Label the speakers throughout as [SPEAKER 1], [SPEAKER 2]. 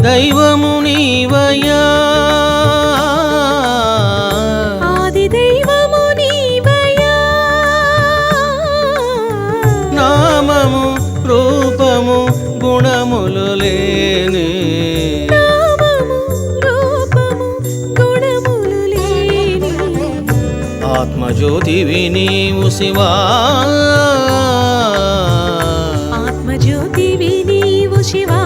[SPEAKER 1] దైవము నీవయ్యా
[SPEAKER 2] ఆది దైవము నీవయ్యా
[SPEAKER 1] నామము రూపము గుణములు లేని
[SPEAKER 2] నామము రూపము గుణములు లేని
[SPEAKER 1] ఆత్మజ్యోతివి నీవు శివా
[SPEAKER 2] ఆత్మజ్యోతివి నీవు శివా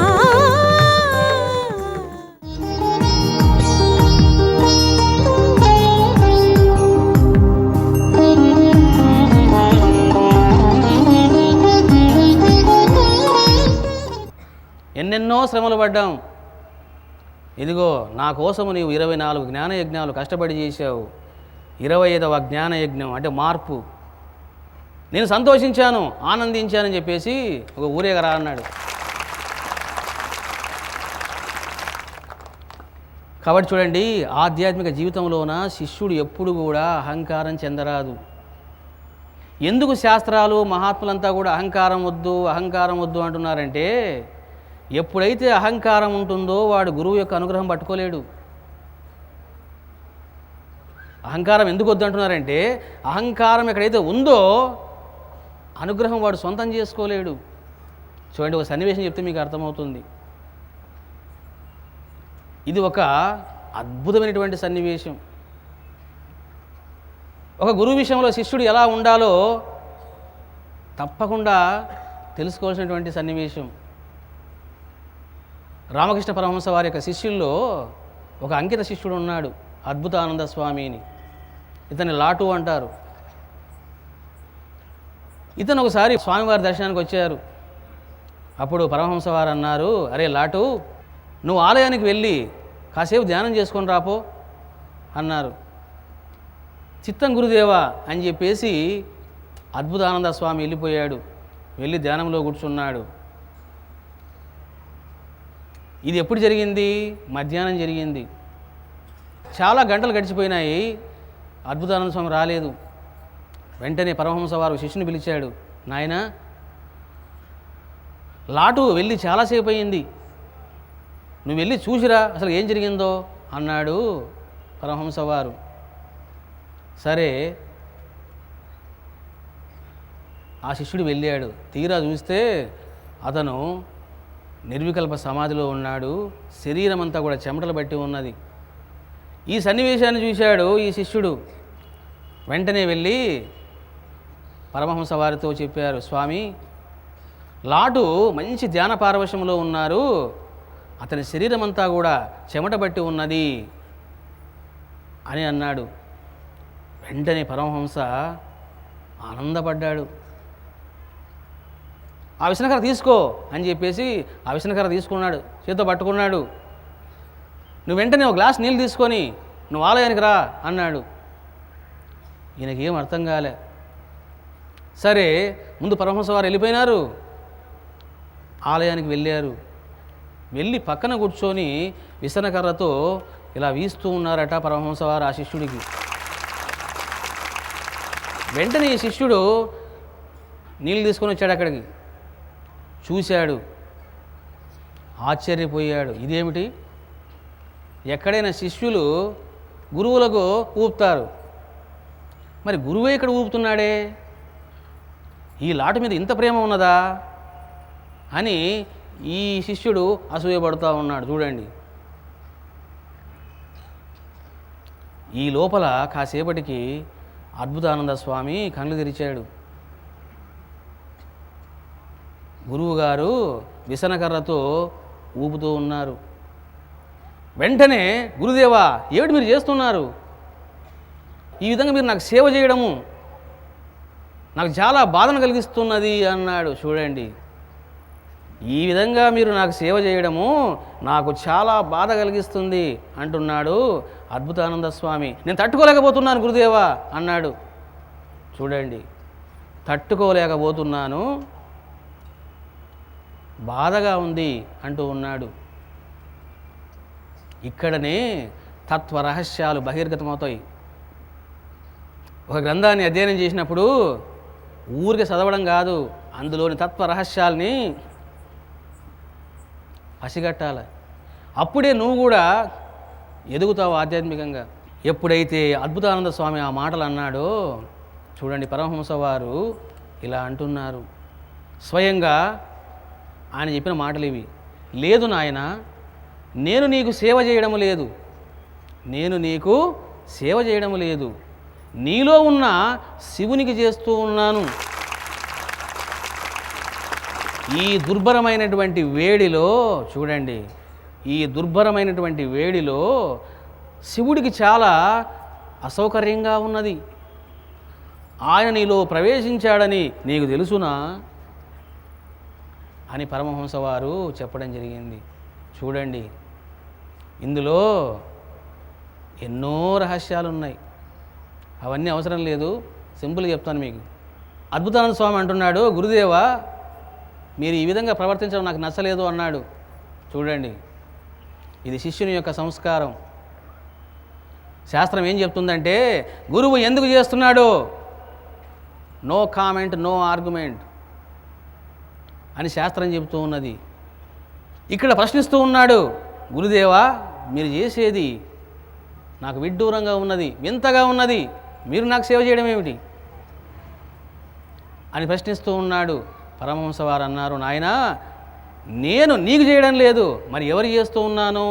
[SPEAKER 1] ఎన్నెన్నో శ్రమలు పడ్డాం. ఇదిగో నా కోసము నీవు 24 జ్ఞానయజ్ఞాలు కష్టపడి చేశావు. 25వ జ్ఞానయజ్ఞం అంటే మార్పు. నేను సంతోషించాను, ఆనందించానని చెప్పేసి ఒక ఊరేగరా అన్నాడు. కాబట్టి చూడండి, ఆధ్యాత్మిక జీవితంలోన శిష్యుడు ఎప్పుడు కూడా అహంకారం చెందరాదు. ఎందుకు శాస్త్రాలు మహాత్ములంతా కూడా అహంకారం వద్దు అంటున్నారంటే, ఎప్పుడైతే అహంకారం ఉంటుందో వాడు గురువు యొక్క అనుగ్రహం పట్టుకోలేడు. అహంకారం ఎందుకు వద్దు అంటున్నారంటే, అహంకారం ఎక్కడైతే ఉందో అనుగ్రహం వాడు సొంతం చేసుకోలేడు. చూడండి, ఒక సన్నివేశం చెప్తే మీకు అర్థమవుతుంది. ఇది ఒక అద్భుతమైనటువంటి సన్నివేశం. ఒక గురువు విషయంలో శిష్యుడు ఎలా ఉండాలో తప్పకుండా తెలుసుకోవాల్సినటువంటి సన్నివేశం. రామకృష్ణ పరమహంస వారి యొక్క శిష్యుల్లో ఒక అంకిత శిష్యుడు ఉన్నాడు, అద్భుతానంద స్వామిని. ఇతన్ని లాటు అంటారు. ఇతను ఒకసారి స్వామివారి దర్శనానికి వచ్చారు. అప్పుడు పరమహంస వారు అన్నారు, అరే లాటు, నువ్వు ఆలయానికి వెళ్ళి కాసేపు ధ్యానం చేసుకొని రాపో అన్నారు. చిత్తం గురుదేవా అని చెప్పేసి అద్భుతానంద స్వామి వెళ్ళిపోయాడు. వెళ్ళి ధ్యానంలో కూర్చున్నాడు. ఇది ఎప్పుడు జరిగింది? మధ్యాహ్నం జరిగింది. చాలా గంటలు గడిచిపోయినాయి, అద్భుతానంద స్వామి రాలేదు. వెంటనే పరమహంస వారు శిష్యుని పిలిచాడు. నాయనా, లాటు వెళ్ళి చాలాసేపు అయింది, నువ్వు వెళ్ళి చూసిరా అసలు ఏం జరిగిందో అన్నాడు పరమహంస వారు. సరే, ఆ శిష్యుడు వెళ్ళాడు. తీరా చూస్తే అతను నిర్వికల్ప సమాధిలో ఉన్నాడు. శరీరం అంతా కూడా చెమటలు బట్టి ఉన్నది. ఈ సన్నివేశాన్ని చూశాడు ఈ శిష్యుడు. వెంటనే వెళ్ళి పరమహంస వారితో చెప్పారు, స్వామి, లాటు మంచి ధ్యాన పారవశ్యంలో ఉన్నారు, అతని శరీరం అంతా కూడా చెమట బట్టి ఉన్నది అని అన్నాడు. వెంటనే పరమహంస ఆనందపడ్డాడు. ఆ విసనకర్ర తీసుకో అని చెప్పేసి ఆ విసనకర్ర తీసుకున్నాడు, చేతితో పట్టుకున్నాడు. నువ్వు వెంటనే ఒక గ్లాస్ నీళ్ళు తీసుకొని నువ్వు ఆలయానికి రా అన్నాడు. ఈయనకేం అర్థం కాలే. సరే, ముందు పరమహంస వారు వెళ్ళిపోయినారు, ఆలయానికి వెళ్ళారు. వెళ్ళి పక్కన కూర్చొని విసనకర్రతో ఇలా వీస్తూ ఉన్నారట పరమహంస వారు ఆ శిష్యుడికి. వెంటనే ఈ శిష్యుడు నీళ్ళు తీసుకొని వచ్చాడు. అక్కడికి చూశాడు, ఆశ్చర్యపోయాడు. ఇదేమిటి? ఎక్కడైనా శిష్యులు గురువులకు ఊపుతారు, మరి గురువే ఇక్కడ ఊపుతున్నాడే, ఈ లాటు మీద ఇంత ప్రేమ ఉన్నదా అని ఈ శిష్యుడు అసూయపడుతూ ఉన్నాడు. చూడండి, ఈ లోపల కాసేపటికి అద్భుతానంద స్వామి కళ్ళు తెరిచాడు. గురువుగారు విసనకర్రతో ఊపుతూ ఉన్నారు. వెంటనే, గురుదేవా, ఏమిటి మీరు చేస్తున్నారు? ఈ విధంగా మీరు నాకు సేవ చేయడము నాకు చాలా బాధను కలిగిస్తున్నది అన్నాడు. చూడండి, ఈ విధంగా మీరు నాకు సేవ చేయడము నాకు చాలా బాధ కలిగిస్తుంది అంటున్నాడు అద్భుతానంద స్వామి. నేను తట్టుకోలేకపోతున్నాను గురుదేవా అన్నాడు. చూడండి, తట్టుకోలేకపోతున్నాను, బాధగా ఉంది అంటూ ఉన్నాడు. ఇక్కడనే తత్వ రహస్యాలు బహిర్గతమవుతాయి. ఒక గ్రంథాన్ని అధ్యయనం చేసినప్పుడు ఊరికి చదవడం కాదు, అందులోని తత్వ రహస్యాల్ని పసిగట్టాలి. అప్పుడే నువ్వు కూడా ఎదుగుతావు ఆధ్యాత్మికంగా. ఎప్పుడైతే అద్భుతానంద స్వామి ఆ మాటలు అన్నాడో చూడండి, పరమహంస వారు ఇలా అంటున్నారు స్వయంగా. ఆయన చెప్పిన మాటలు ఇవి: లేదు నాయన, నేను నీకు సేవ చేయడం లేదు, నేను నీకు సేవ చేయడం లేదు, నీలో ఉన్న శివునికి చేస్తూ ఉన్నాను. ఈ దుర్భరమైనటువంటి వేడిలో చూడండి, ఈ దుర్భరమైనటువంటి వేడిలో శివుడికి చాలా అసౌకర్యంగా ఉన్నది. ఆయన నీలో ప్రవేశించాడని నీకు తెలుసునా అని పరమహంస వారు చెప్పడం జరిగింది. చూడండి, ఇందులో ఎన్నో రహస్యాలు ఉన్నాయి. అవన్నీ అవసరం లేదు, సింపుల్గా చెప్తాను మీకు. అద్భుతానంద స్వామి అంటున్నాడు, గురుదేవా మీరు ఈ విధంగా ప్రవర్తించడం నాకు నచ్చలేదు అన్నాడు. చూడండి, ఇది శిష్యుని యొక్క సంస్కారం. శాస్త్రం ఏం చెప్తుందంటే, గురువు ఎందుకు చేస్తున్నాడు, నో కామెంట్ నో ఆర్గ్యుమెంట్ అని శాస్త్రం చెబుతూ ఉన్నది. ఇక్కడ ప్రశ్నిస్తూ ఉన్నాడు, గురుదేవా మీరు చేసేది నాకు విడ్డూరంగా ఉన్నది, వింతగా ఉన్నది, మీరు నాకు సేవ చేయడం ఏమిటి అని ప్రశ్నిస్తూ ఉన్నాడు. పరమహంస వారు అన్నారు, నాయనా నేను నీకు చేయడం లేదు, మరి ఎవరు చేస్తూ ఉన్నాను,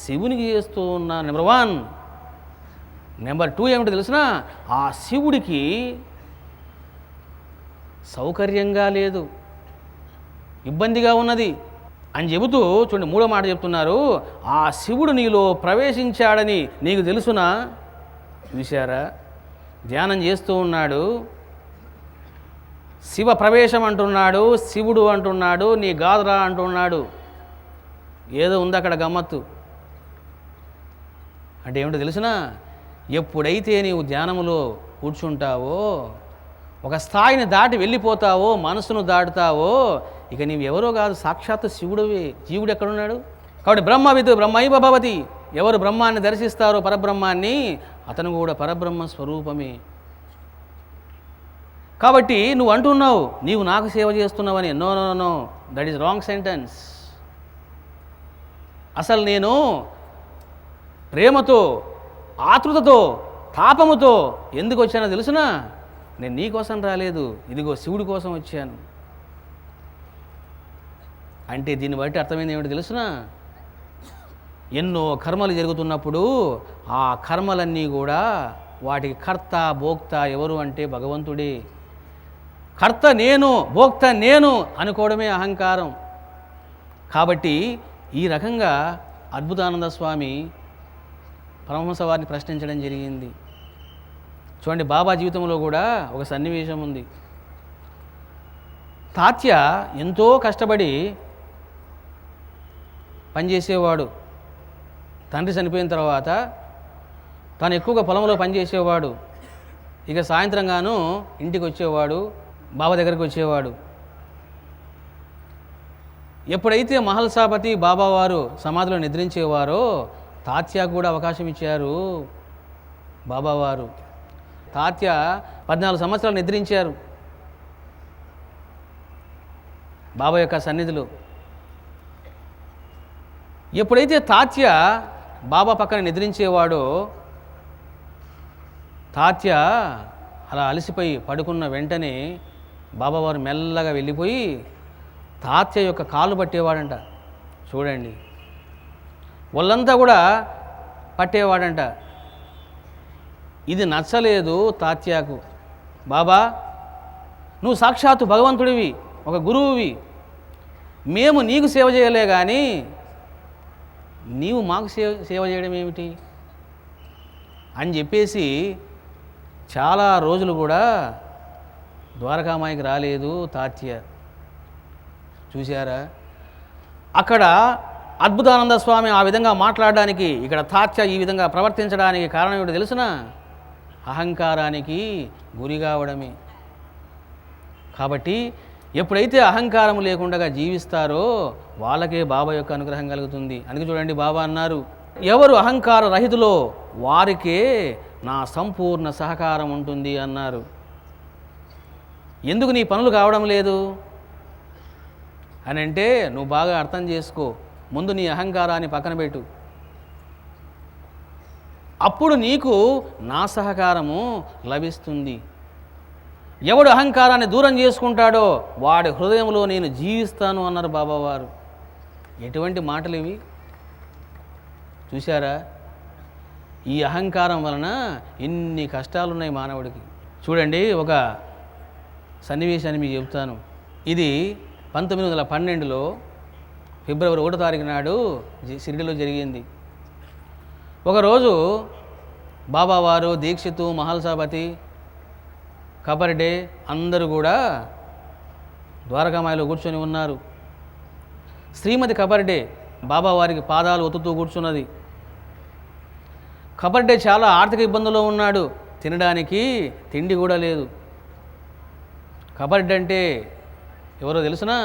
[SPEAKER 1] శివునికి చేస్తూ ఉన్నాను. నెంబర్ 1. నెంబర్ 2 ఏమిటో తెలిసినా, ఆ శివుడికి సౌకర్యంగా లేదు, ఇబ్బందిగా ఉన్నది అని చెబుతూ చూడండి, 3వ మాట చెప్తున్నారు, ఆ శివుడు నీలో ప్రవేశించాడని నీకు తెలుసునా. చూశారా, ధ్యానం చేస్తూ ఉన్నాడు, శివ ప్రవేశం అంటున్నాడు, శివుడు అంటున్నాడు, నీ గాదరా అంటున్నాడు. ఏదో ఉంది అక్కడ గమ్మత్తు. అంటే ఏమిటో తెలుసునా, ఎప్పుడైతే నీవు ధ్యానములో కూర్చుంటావో, ఒక స్థాయిని దాటి వెళ్ళిపోతావో, మనసును దాటుతావో, ఇక నీవు ఎవరో కాదు, సాక్షాత్తు శివుడివే. జీవుడు ఎక్కడున్నాడు? కాబట్టి బ్రహ్మవిత్ బ్రహ్మైవ భవతి. ఎవరు బ్రహ్మాన్ని దర్శిస్తారో, పరబ్రహ్మాన్ని, అతను కూడా పరబ్రహ్మ స్వరూపమే. కాబట్టి నువ్వు అంటున్నావు నీవు నాకు సేవ చేస్తున్నావని. No no no, that is wrong sentence. అసలు నేను ప్రేమతో, ఆతృతతో, తాపముతో ఎందుకు వచ్చానో తెలుసునా, నేను నీ కోసం రాలేదు, ఇదిగో శివుడి కోసం వచ్చాను. అంటే దీన్ని బట్టి అర్థమైంది ఏమిటి తెలుసునా, ఎన్నో కర్మలు జరుగుతున్నప్పుడు ఆ కర్మలన్నీ కూడా వాటికి కర్త భోక్త ఎవరు అంటే భగవంతుడే. కర్త నేను, భోక్త నేను అనుకోవడమే అహంకారం. కాబట్టి ఈ రకంగా అద్భుతానంద స్వామి పరమహంస వారిని ప్రశ్నించడం జరిగింది. చూడండి, బాబా జీవితంలో కూడా ఒక సన్నివేశం ఉంది. తాత్య ఎంతో కష్టపడి పనిచేసేవాడు. తండ్రి చనిపోయిన తర్వాత తాను ఎక్కువగా పొలంలో పనిచేసేవాడు. ఇక సాయంత్రంగాను ఇంటికి వచ్చేవాడు, బాబా దగ్గరికి వచ్చేవాడు. ఎప్పుడైతే మహల్సాపతి బాబావారు సమాధిలో నిద్రించేవారో తాత్య కూడా అవకాశం ఇచ్చారు బాబావారు. తాత్య 14 సంవత్సరాలు నిద్రించారు బాబా యొక్క సన్నిధిలో. ఎప్పుడైతే తాత్య బాబా పక్కన నిద్రించేవాడో, తాత్య అలా అలసిపోయి పడుకున్న వెంటనే బాబావారు మెల్లగా వెళ్ళిపోయి తాత్య యొక్క కాళ్ళు పట్టేవాడంట. చూడండి, వాళ్ళంతా కూడా పట్టేవాడంట. ఇది నచ్చలేదు తాత్యాకు. బాబా, నువ్వు సాక్షాత్తు భగవంతుడివి, ఒక గురువువి, మేము నీకు సేవ చేయలే కానీ నీవు మాకు సేవ చేయడం ఏమిటి అని చెప్పేసి చాలా రోజులు కూడా ద్వారకామాయికి రాలేదు తాత్య. చూశారా, అక్కడ అద్భుతానంద స్వామి ఆ విధంగా మాట్లాడడానికి, ఇక్కడ తాత్య ఈ విధంగా ప్రవర్తించడానికి కారణం ఏమిటో తెలుసునా, అహంకారానికి గురి కావడమే. కాబట్టి ఎప్పుడైతే అహంకారం లేకుండా జీవిస్తారో వాళ్ళకే బాబా యొక్క అనుగ్రహం కలుగుతుంది. అందుకే చూడండి, బాబా అన్నారు, ఎవరు అహంకార రహితులో వారికే నా సంపూర్ణ సహకారం ఉంటుంది అన్నారు. ఎందుకు నీ పనులు కావడం లేదు అని అంటే నువ్వు బాగా అర్థం చేసుకో. ముందు నీ అహంకారాన్ని పక్కన పెట్టు. అప్పుడు నీకు నా సహకారము లభిస్తుంది. ఎవడు అహంకారాన్ని దూరం చేసుకుంటాడో వాడి హృదయంలో నేను జీవిస్తాను అన్నారు బాబావారు. ఎటువంటి మాటలు ఇవి చూశారా? ఈ అహంకారం వలన ఎన్ని కష్టాలున్నాయి మానవుడికి. చూడండి, ఒక సన్నివేశాన్ని మీకు చెబుతాను. ఇది 1912లో ఫిబ్రవరి 1వ తారీఖు నాడు షిరిడిలో జరిగింది. ఒకరోజు బాబావారు, దీక్షితు, మహల్సాపతి, కబర్డే అందరూ కూడా ద్వారకామాయిలో కూర్చొని ఉన్నారు. శ్రీమతి కబర్డే బాబావారికి పాదాలు ఒత్తుతూ కూర్చున్నది. కబర్డే చాలా ఆర్థిక ఇబ్బందుల్లో ఉన్నాడు. తినడానికి తిండి కూడా లేదు. కబర్డే అంటే ఎవరో తెలుసునా?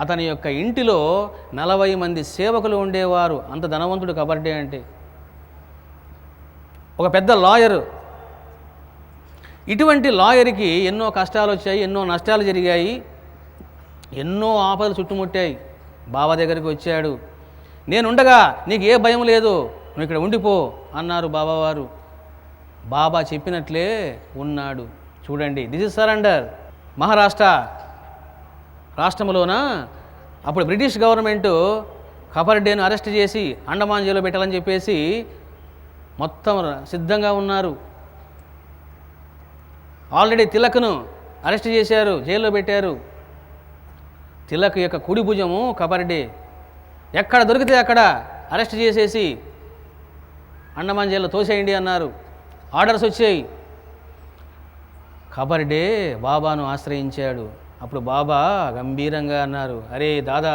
[SPEAKER 1] అతని యొక్క ఇంటిలో 40 మంది సేవకులు ఉండేవారు. అంత ధనవంతుడు కబర్డే అంటే. ఒక పెద్ద లాయరు. ఇటువంటి లాయర్కి ఎన్నో కష్టాలు వచ్చాయి, ఎన్నో నష్టాలు జరిగాయి, ఎన్నో ఆపదలు చుట్టుముట్టాయి. బాబా దగ్గరికి వచ్చాడు. నేనుండగా నీకు ఏ భయం లేదు, నువ్వు ఇక్కడ ఉండిపో అన్నారు బాబావారు. బాబా చెప్పినట్లే ఉన్నాడు. చూడండి, దిస్ ఇస్ సరెండర్. మహారాష్ట్ర రాష్ట్రంలోన అప్పుడు బ్రిటిష్ గవర్నమెంటు కబర్డేను అరెస్ట్ చేసి అండమాన్ జైల్లో పెట్టాలని చెప్పేసి మొత్తం సిద్ధంగా ఉన్నారు. ఆల్రెడీ తిలక్ను అరెస్ట్ చేశారు, జైల్లో పెట్టారు. తిలక్ యొక్క కుడి భుజము కబర్డే. ఎక్కడ దొరికితే అక్కడ అరెస్ట్ చేసేసి అండమాన్ జైల్లో తోసేయండి అన్నారు. ఆర్డర్స్ వచ్చాయి. కబర్డే బాబాను ఆశ్రయించాడు. అప్పుడు బాబా గంభీరంగా అన్నారు, అరే దాదా,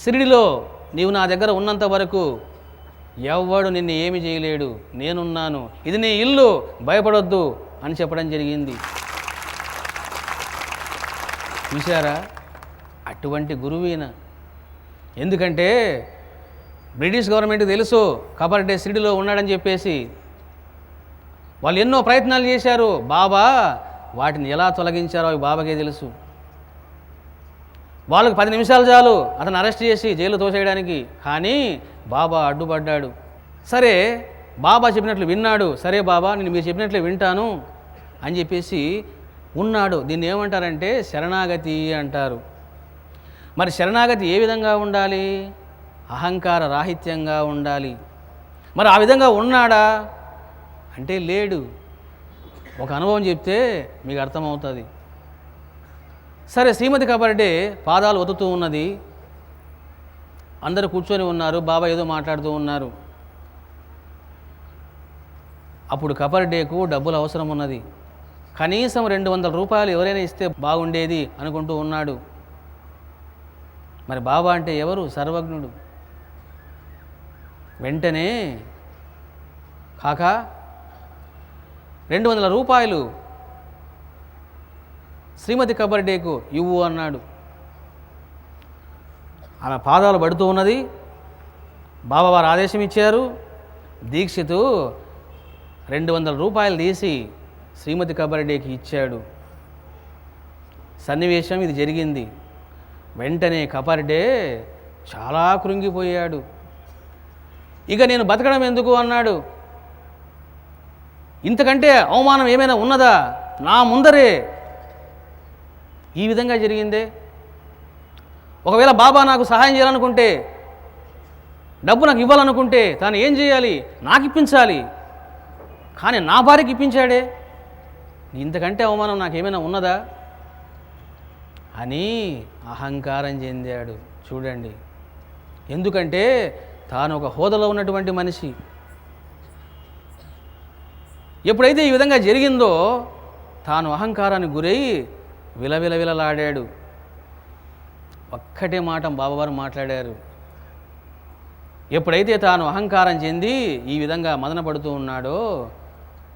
[SPEAKER 1] షిరిడిలో నీవు నా దగ్గర ఉన్నంత వరకు ఎవ్వడు నిన్ను ఏమి చేయలేడు, నేనున్నాను, ఇది నీ ఇల్లు, భయపడొద్దు అని చెప్పడం జరిగింది. చూశారా? అటువంటి గురువీన. ఎందుకంటే బ్రిటిష్ గవర్నమెంట్కి తెలుసు కబర్డే షిరిడిలో ఉన్నాడని చెప్పేసి. వాళ్ళు ఎన్నో ప్రయత్నాలు చేశారు. బాబా వాటిని ఎలా తొలగించారో అవి బాబాకే తెలుసు. వాళ్ళకి 10 నిమిషాలు చాలు అతను అరెస్ట్ చేసి జైలు తోసేయడానికి. కానీ బాబా అడ్డుపడ్డాడు. సరే, బాబా చెప్పినట్లు విన్నాడు. సరే బాబా, నేను మీరు చెప్పినట్లే వింటాను అని చెప్పేసి ఉన్నాడు. దీన్ని ఏమంటారంటే శరణాగతి అంటారు. మరి శరణాగతి ఏ విధంగా ఉండాలి? అహంకార రాహిత్యంగా ఉండాలి. మరి ఆ విధంగా ఉన్నాడా అంటే లేడు. ఒక అనుభవం చెప్తే మీకు అర్థమవుతుంది. సరే, శ్రీమతి కబర్డే పాదాలు ఒత్తుతూ ఉన్నది. అందరూ కూర్చొని ఉన్నారు. బాబా ఏదో మాట్లాడుతూ ఉన్నారు. అప్పుడు కబర్డేకు డబ్బులు అవసరం ఉన్నది. కనీసం 200 రూపాయలు ఎవరైనా ఇస్తే బాగుండేది అనుకుంటూ ఉన్నాడు. మరి బాబా అంటే ఎవరు? సర్వజ్ఞుడు. వెంటనే కాకా 200 రూపాయలు శ్రీమతి కబర్డేకు ఇవ్వు అన్నాడు. ఆమె పాదాలు పడుతూ ఉన్నది. బాబావారు ఆదేశం ఇచ్చారు. దీక్షితు 200 రూపాయలు తీసి శ్రీమతి కబర్డేకి ఇచ్చాడు. సన్నివేశం ఇది జరిగింది. వెంటనే కబర్డే చాలా కృంగిపోయాడు. ఇక నేను బతకడం ఎందుకు అన్నాడు. ఇంతకంటే అవమానం ఏమైనా ఉన్నదా? నా ముందరే ఈ విధంగా జరిగిందే. ఒకవేళ బాబా నాకు సహాయం చేయాలనుకుంటే, డబ్బు నాకు ఇవ్వాలనుకుంటే తాను ఏం చేయాలి? నాకు ఇప్పించాలి. కానీ నా భార్యకి ఇప్పించాడే. ఇంతకంటే అవమానం నాకేమైనా ఉన్నదా అని అహంకారం చెందాడు. చూడండి, ఎందుకంటే తాను ఒక హోదాలో ఉన్నటువంటి మనిషి. ఎప్పుడైతే ఈ విధంగా జరిగిందో తాను అహంకారానికి గురై విలవిలవిలలాడాడు. ఒక్కటే మాట బాబావారు మాట్లాడారు. ఎప్పుడైతే తాను అహంకారం చెంది ఈ విధంగా మదన పడుతూ ఉన్నాడో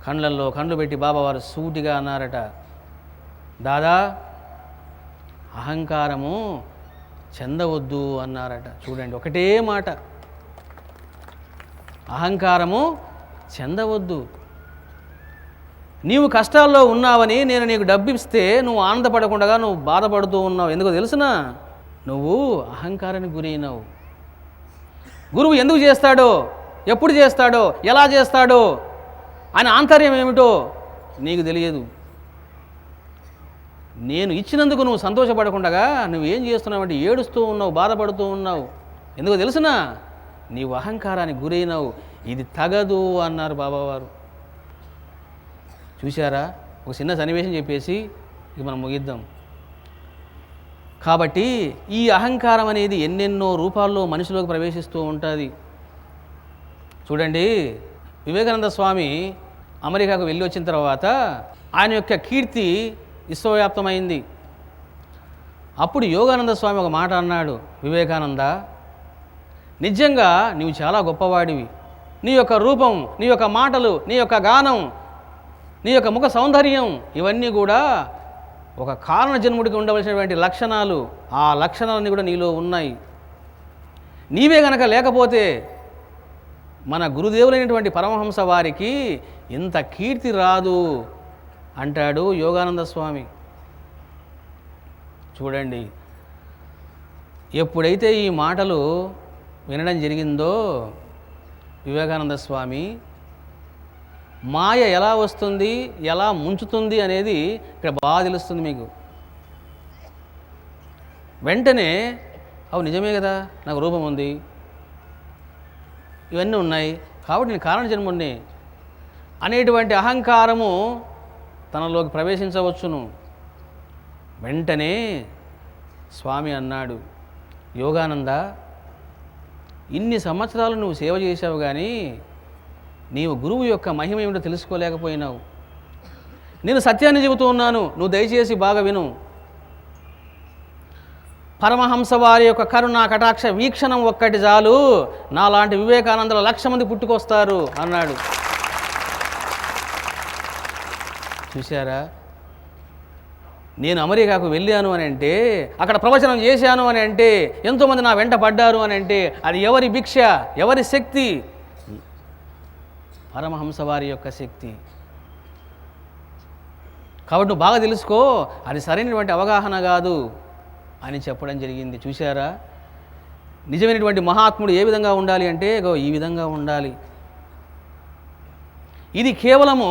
[SPEAKER 1] కళ్ళల్లో కళ్ళు పెట్టి బాబావారు సూటిగా అన్నారట, దాదా, అహంకారము చెందవద్దు అన్నారట. చూడండి, ఒకటే మాట, అహంకారము చెందవద్దు. నీవు కష్టాల్లో ఉన్నావని నేను నీకు డబ్బు ఇస్తే నువ్వు ఆనందపడకుండా నువ్వు బాధపడుతూ ఉన్నావు. ఎందుకో తెలుసునా? నువ్వు అహంకారానికి గురైనావు. గురువు ఎందుకు చేస్తాడో, ఎప్పుడు చేస్తాడో, ఎలా చేస్తాడో ఆయన ఆంతర్యం ఏమిటో నీకు తెలియదు. నేను ఇచ్చినందుకు నువ్వు సంతోషపడకుండా నువ్వేం చేస్తున్నావు అంటే ఏడుస్తూ ఉన్నావు, బాధపడుతూ ఉన్నావు. ఎందుకో తెలుసునా? నీవు అహంకారానికి గురైనావు. ఇది తగదు అన్నారు బాబావారు. చూశారా? ఒక చిన్న సన్నివేశం చెప్పేసి ఇక మనం ముగిద్దాం. కాబట్టి ఈ అహంకారం అనేది ఎన్నెన్నో రూపాల్లో మనిషిలోకి ప్రవేశిస్తూ ఉంటుంది. చూడండి, వివేకానంద స్వామి అమెరికాకు వెళ్ళి వచ్చిన తర్వాత ఆయన యొక్క కీర్తి విశ్వవ్యాప్తమైంది. అప్పుడు యోగానంద స్వామి ఒక మాట అన్నాడు, వివేకానంద, నిజంగా నీవు చాలా గొప్పవాడివి. నీ యొక్క రూపం, నీ యొక్క మాటలు, నీ యొక్క గానం, నీ యొక్క ముఖ సౌందర్యం ఇవన్నీ కూడా ఒక కారణ జన్ముడికి ఉండవలసినటువంటి లక్షణాలు. ఆ లక్షణాలన్నీ కూడా నీలో ఉన్నాయి. నీవే గనక లేకపోతే మన గురుదేవులైనటువంటి పరమహంస వారికి ఇంత కీర్తి రాదు అంటాడు యోగానంద స్వామి. చూడండి, ఎప్పుడైతే ఈ మాటలు వినడం జరిగిందో వివేకానంద స్వామి, మాయ ఎలా వస్తుంది, ఎలా ముంచుతుంది అనేది ఇక్కడ బాగా తెలుస్తుంది మీకు. వెంటనే అవు నిజమే కదా, నాకు రూపం ఉంది, ఇవన్నీ ఉన్నాయి, కాబట్టి నేను కారణ జన్ముడిని అనేటువంటి అహంకారము తనలోకి ప్రవేశించవచ్చును. వెంటనే స్వామి అన్నాడు, యోగానంద, ఇన్ని సంవత్సరాలు నువ్వు సేవ చేశావు కానీ నీవు గురువు యొక్క మహిమ ఏమిటో తెలుసుకోలేకపోయినావు. నేను సత్యాన్ని చెబుతూ ఉన్నాను, నువ్వు దయచేసి బాగా విను. పరమహంస వారి యొక్క కరుణ కటాక్ష వీక్షణం ఒక్కటి చాలు, నాలాంటి వివేకానందల 1,00,000 మంది పుట్టుకొస్తారు అన్నాడు. చూశారా? నేను అమెరికాకు వెళ్ళాను అని అంటే, అక్కడ ప్రవచనం చేశాను అని అంటే, ఎంతోమంది నా వెంట పడ్డారు అని అంటే అది ఎవరి భిక్ష, ఎవరి శక్తి? పరమహంస వారి యొక్క శక్తి. కాబట్టి నువ్వు బాగా తెలుసుకో, అది సరైనటువంటి అవగాహన కాదు అని చెప్పడం జరిగింది. చూశారా? నిజమైనటువంటి మహాత్ముడు ఏ విధంగా ఉండాలి అంటే ఈ విధంగా ఉండాలి. ఇది కేవలము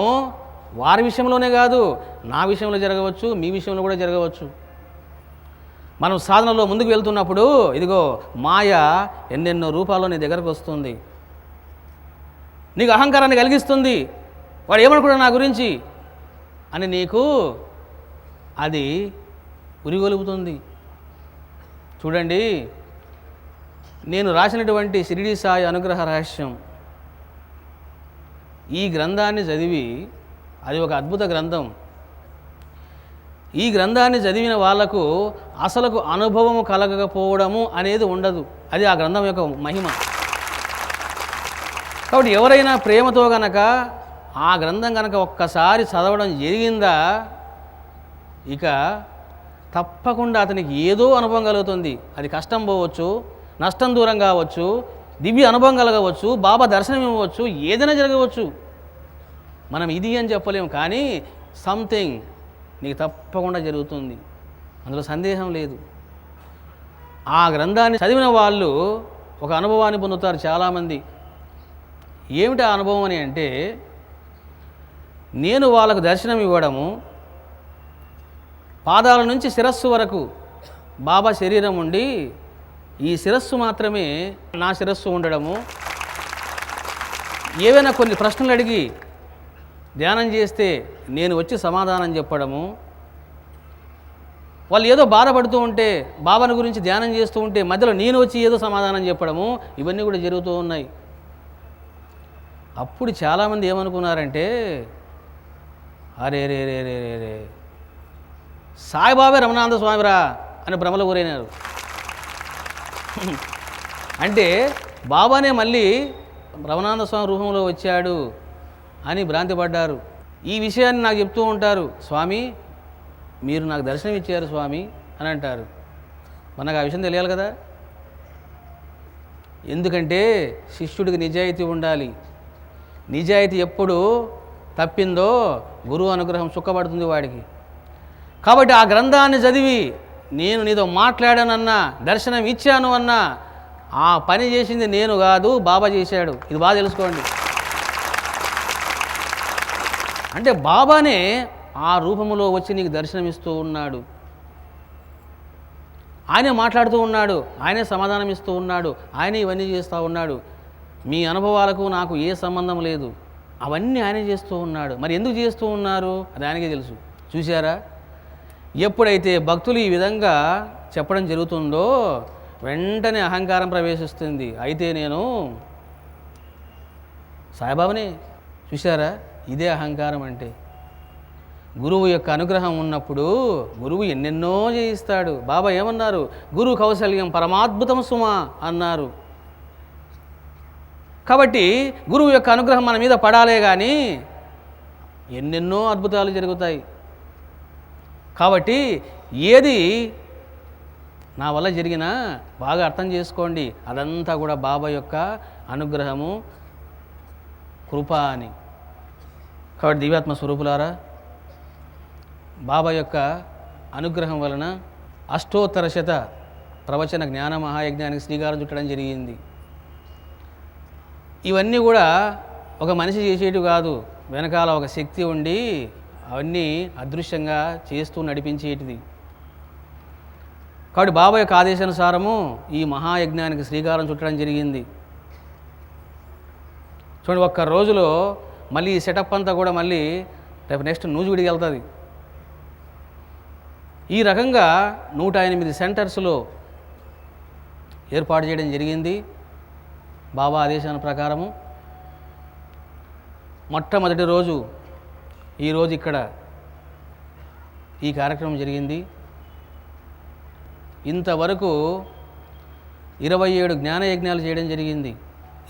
[SPEAKER 1] వారి విషయంలోనే కాదు, నా విషయంలో జరగవచ్చు, మీ విషయంలో కూడా జరగవచ్చు. మనం సాధనలో ముందుకు వెళ్తున్నప్పుడు ఇదిగో మాయ ఎన్నెన్నో రూపాల్లో నీ దగ్గరకు వస్తుంది. నీకు అహంకారాన్ని కలిగిస్తుంది. వాడు ఏమనుకున్నాడు నా గురించి అని నీకు అది ఉరిగొలుపుతుంది. చూడండి, నేను రాసినటువంటి షిరిడి సాయి అనుగ్రహ రహస్యం, ఈ గ్రంథాన్ని చదివి, అది ఒక అద్భుత గ్రంథం. ఈ గ్రంథాన్ని చదివిన వాళ్లకు అసలుకు అనుభవం కలగకపోవడము అనేది ఉండదు. అది ఆ గ్రంథం యొక్క మహిమ. కాబట్టి ఎవరైనా ప్రేమతో గనక ఆ గ్రంథం కనుక ఒక్కసారి చదవడం జరిగిందా, ఇక తప్పకుండా అతనికి ఏదో అనుభవం కలుగుతుంది. అది కష్టం పోవచ్చు, నష్టం దూరం కావచ్చు, దివ్య అనుభవం కలగవచ్చు, బాబా దర్శనం ఇవ్వచ్చు, ఏదైనా జరగవచ్చు. మనం ఇది అని చెప్పలేము, కానీ సంథింగ్ నీకు తప్పకుండా జరుగుతుంది, అందులో సందేహం లేదు. ఆ గ్రంథాన్ని చదివిన వాళ్ళు ఒక అనుభవాన్ని పొందుతారు చాలామంది. ఏమిటి ఆ అనుభవం అని అంటే, నేను వాళ్ళకు దర్శనం ఇవ్వడము, పాదాల నుంచి శిరస్సు వరకు బాబా శరీరం ఉండి ఈ శిరస్సు మాత్రమే నా శిరస్సు ఉండడము, ఏవైనా కొన్ని ప్రశ్నలు అడిగి ధ్యానం చేస్తే నేను వచ్చి సమాధానం చెప్పడము, వాళ్ళు ఏదో బాధపడుతూ ఉంటే బాబాని గురించి ధ్యానం చేస్తూ ఉంటే మధ్యలో నేను వచ్చి ఏదో సమాధానం చెప్పడము, ఇవన్నీ కూడా జరుగుతూ ఉన్నాయి. అప్పుడు చాలామంది ఏమనుకున్నారంటే, అరే రే రే రే రే రే సాయిబాబే రమణానంద స్వామిరా అని భ్రమలో గురైనారు. అంటే బాబానే మళ్ళీ రమణానంద స్వామి రూపంలో వచ్చాడు అని భ్రాంతి పడ్డారు. ఈ విషయాన్ని నాకు చెప్తూ ఉంటారు, స్వామి మీరు నాకు దర్శనం ఇచ్చారు స్వామి అని అంటారు. మనకు ఆ విషయం తెలియాలి కదా. ఎందుకంటే శిష్యుడికి నిజాయితీ ఉండాలి. నిజాయితీ ఎప్పుడు తప్పిందో గురువు అనుగ్రహం చుక్కబడుతుంది వాడికి. కాబట్టి ఆ గ్రంథాన్ని చదివి నేను నీతో మాట్లాడానన్నా, దర్శనం ఇచ్చాను అన్నా, ఆ పని చేసింది నేను కాదు, బాబా చేశాడు. ఇది బాగా తెలుసుకోండి. అంటే బాబానే ఆ రూపములో వచ్చి నీకు దర్శనమిస్తూ ఉన్నాడు. ఆయనే మాట్లాడుతూ ఉన్నాడు, ఆయనే సమాధానం ఇస్తూ ఉన్నాడు, ఆయనే ఇవన్నీ చేస్తూ ఉన్నాడు. మీ అనుభవాలకు నాకు ఏ సంబంధం లేదు, అవన్నీ ఆయనే చేస్తూ ఉన్నాడు. మరి ఎందుకు చేస్తూ ఉన్నారు అది ఆయనకే తెలుసు. చూశారా, ఎప్పుడైతే భక్తులు ఈ విధంగా చెప్పడం జరుగుతుందో వెంటనే అహంకారం ప్రవేశిస్తుంది. అయితే నేను సాయిబాబానే. చూశారా, ఇదే అహంకారం అంటే. గురువు యొక్క అనుగ్రహం ఉన్నప్పుడు గురువు ఎన్నెన్నో చేయిస్తాడు. బాబా ఏమన్నారు? గురు కౌశల్యం పరమాద్భుతం సుమా అన్నారు. కాబట్టి గురువు యొక్క అనుగ్రహం మన మీద పడాలే కానీ ఎన్నెన్నో అద్భుతాలు జరుగుతాయి. కాబట్టి ఏది నా వల్ల జరిగినా బాగా అర్థం చేసుకోండి, అదంతా కూడా బాబా యొక్క అనుగ్రహము, కృప అని. కాబట్టి దివ్యాత్మ స్వరూపులారా, బాబా యొక్క అనుగ్రహం వలన అష్టోత్తర శత ప్రవచన జ్ఞాన మహాయజ్ఞానికి శ్రీకారం చుట్టడం జరిగింది. ఇవన్నీ కూడా ఒక మనిషి చేసేటివి కాదు, వెనకాల ఒక శక్తి ఉండి అవన్నీ అదృశ్యంగా చేస్తూ నడిపించేటిది. కాబట్టి బాబా యొక్క ఆదేశానుసారము ఈ మహాయజ్ఞానికి శ్రీకారం చుట్టడం జరిగింది. చూడండి, ఒక్క రోజులో మళ్ళీ ఈ సెటప్ అంతా కూడా మళ్ళీ రేపు నెక్స్ట్ నూజివీడికి వెళ్తుంది. ఈ రకంగా 108 సెంటర్స్లో ఏర్పాటు చేయడం జరిగింది బాబా ఆదేశాల ప్రకారము. మొట్టమొదటి రోజు ఈరోజు ఇక్కడ ఈ కార్యక్రమం జరిగింది. ఇంతవరకు 27 జ్ఞానయజ్ఞాలు చేయడం జరిగింది.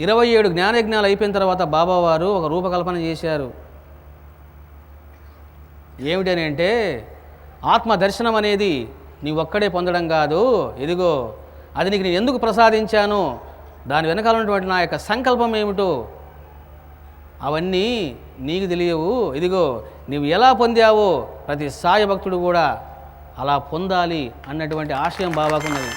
[SPEAKER 1] 27 జ్ఞానయజ్ఞాలు అయిపోయిన తర్వాత బాబావారు ఒక రూపకల్పన చేశారు. ఏమిటని అంటే, ఆత్మ దర్శనం అనేది నీ ఒక్కడే పొందడం కాదు, ఇదిగో అది నీకు నేను ఎందుకు ప్రసాదించాను, దాని వెనకాల ఉన్నటువంటి నా యొక్క సంకల్పం ఏమిటో అవన్నీ నీకు తెలియవు. ఇదిగో నీవు ఎలా పొందావో ప్రతి సాయి భక్తుడు కూడా అలా పొందాలి అన్నటువంటి ఆశయం బాబాకున్నది.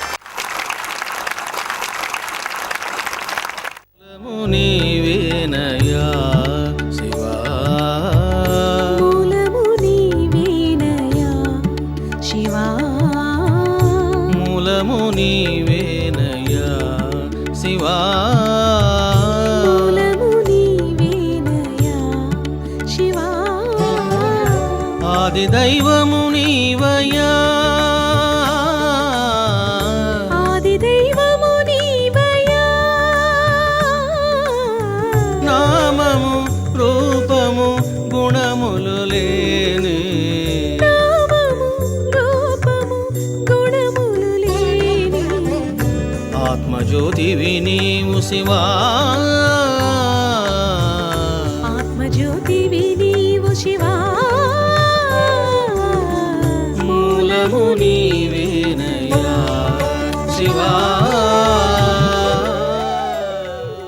[SPEAKER 1] నీవేనయా శివా,
[SPEAKER 2] మూలము నీవేనయా శివా,
[SPEAKER 1] మూలము నీవేనయా శివా,
[SPEAKER 2] మూలము నీవేనయా శివా,
[SPEAKER 1] ఆది దైవము నీవయ్యా,
[SPEAKER 2] ఆది దైవము నీవయ్యా,
[SPEAKER 1] నామము రూపము గుణములు లేని,
[SPEAKER 2] నామము రూపము గుణములు లేని,
[SPEAKER 1] ఆత్మజ్యోతివి నీవు శివా,
[SPEAKER 2] ఆత్మజ్యోతివి